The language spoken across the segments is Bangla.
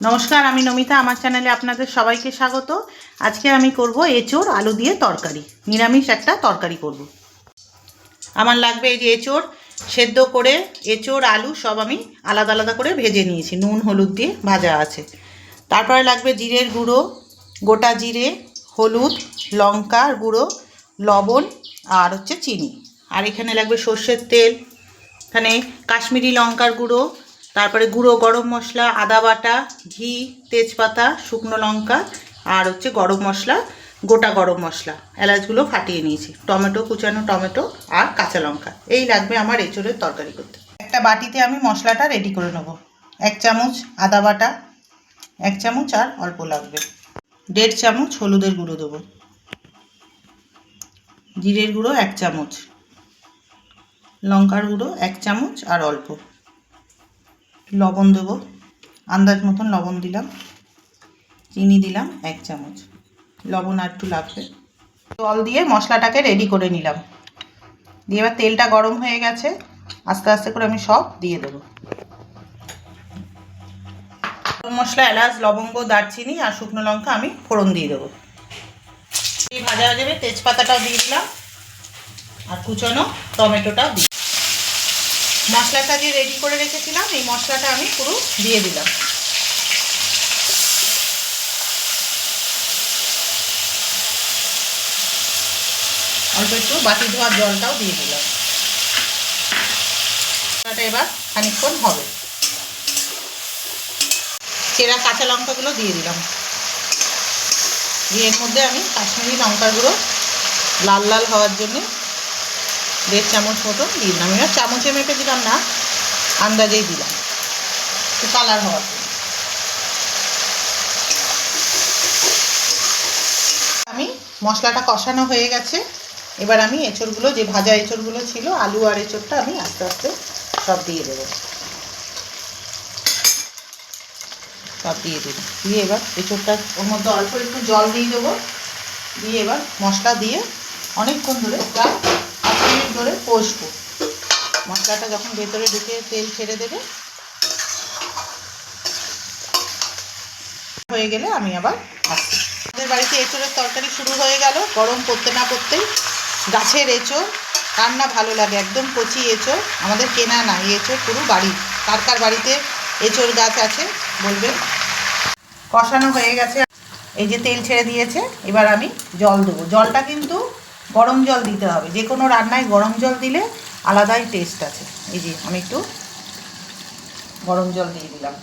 নমস্কার, আমি নমিতা। আমার চ্যানেলে আপনাদের সবাইকে স্বাগত। আজকে আমি করব এঁচোড় আলু দিয়ে তরকারি, নিরামিষ একটা তরকারি করব। আমার লাগবে এই যে এঁচোড় সেদ্ধ করে, এঁচোড় আলু সব আমি আলাদা আলাদা করে ভেজে নিয়েছি, নুন হলুদ দিয়ে ভাজা আছে। তারপরে লাগবে জিরের গুঁড়ো, গোটা জিরে, হলুদ, লঙ্কার গুঁড়ো, লবণ আর হচ্ছে চিনি। আর এখানে লাগবে সর্ষের তেল, এখানে কাশ্মীরি লঙ্কার গুঁড়ো, তারপরে গুঁড়ো গরম মশলা, আদা বাটা, ঘি, তেজপাতা, শুকনো লঙ্কা আর হচ্ছে গরম মশলা, গোটা গরম মশলা, এলাচগুলো ফাটিয়ে নিয়েছি, টমেটো, কুচানো টমেটো আর কাঁচা লঙ্কা। এই লাগবে আমার এঁচোড়ের তরকারি করতে। একটা বাটিতে আমি মশলাটা রেডি করে নেব। 1 চামচ আদা বাটা, 1 চামচ আর অল্প লাগবে, 1.5 চামচ হলুদের গুঁড়ো দেবো, জিরের গুঁড়ো 1 চামচ, লঙ্কার গুঁড়ো 1 চামচ আর অল্প, লবণ দেবো, আন্দাজ মতন লবণ দিলাম, চিনি দিলাম 1 চামচ, লবণ আর একটু লাগবে। জল দিয়ে মশলাটাকে রেডি করে নিলাম। দিয়ে এবার তেলটা গরম হয়ে গেছে, আস্তে আস্তে করে আমি সব দিয়ে দেবো। গরম মশলা, এলাচ, লবঙ্গ, দারচিনি আর শুকনো লঙ্কা আমি ফোড়ন দিয়ে দেবো। ভাজা হয়ে যাবে, তেজপাতাটাও দিয়ে দিলাম আর কুচানো টমেটোটাও দিই। মশলাটা যে রেডি করে রেখেছিলাম এই মশলাটা আমি পুরো দিয়ে দিলাম। অল্প একটু বাটি ধোয়ার জলটাও দিয়ে দিলাম। মশলাটা এবার খানিকক্ষণ হবে। চেরা কাঁচা লঙ্কাগুলো দিয়ে দিলাম। দিয়ে এর মধ্যে আমি কাশ্মীরি লঙ্কার গুঁড়ো লাল লাল হওয়ার জন্য 1.5 চামচ মতো দিয়ে দিলাম। এবার চামচে মেপে দিলাম না, আন্দাজেই দিলাম, একটু কালার হওয়ার জন্য। আমি মশলাটা কষানো হয়ে গেছে, এবার আমি এঁচোড়গুলো, যে ভাজা এঁচোড়গুলো ছিল, আলু আর এঁচোড়টা আমি আস্তে আস্তে সব দিয়ে দেবো। সব দিয়ে দেবো, দিয়ে এবার এঁচোড়টা ওর মধ্যে অল্প একটু জল দিয়ে দেবো। দিয়ে এবার মশলা দিয়ে অনেকক্ষণ ধরে, প্রায় 8 মিনিট ধরে কষবো। মশলাটা যখন ভেতরে ঢুকে তেল ছেড়ে দেবে, হয়ে গেলে আমি আবার আসছি। আমাদের বাড়িতে এঁচোড়ের তরকারি শুরু হয়ে গেল। গরম পড়তে না পড়তেই গাছের এঁচোড় কার না ভালো লাগে, একদম কচি এঁচোড়, আমাদের কেনা না, এই এঁচোড় পুরো বাড়ি। কার কার বাড়িতে এঁচোড় গাছ আছে বলবেন। কষানো হয়ে গেছে, এই যে তেল ছেড়ে দিয়েছে, এবার আমি জল দেবো। জলটা কিন্তু গরম জল দিতে হবে, যে কোনো রান্নায় গরম জল দিলে আলাদাই টেস্ট আছে। এই যে আমি একটু গরম জল দিয়ে দিলাম।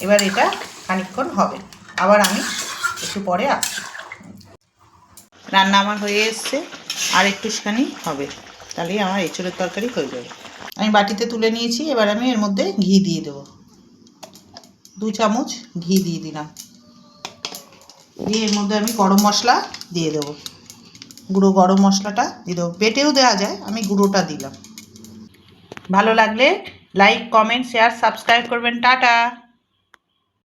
এবার এটা খানিকক্ষণ হবে, আবার আমি একটু পরে আসছি। রান্না আমার হয়ে এসছে, আর একটুখানি হবে, তাহলেই আমার এঁচোড়ের তরকারি হয়ে যাবে। আমি বাটিতে তুলে নিয়েছি, এবার আমি এর মধ্যে ঘি দিয়ে দেবো। 2 চামচ ঘি দিয়ে দিলাম। দিয়ে এর মধ্যে আমি গরম মশলা দিয়ে দেবো, গুঁড়ো গরম মশলাটা দিয়ে দেবো, বেটেও দেওয়া যায়, আমি গুঁড়োটা দিলাম। ভালো লাগলে লাইক, কমেন্ট, শেয়ার, সাবস্ক্রাইব করবেন। টাটা।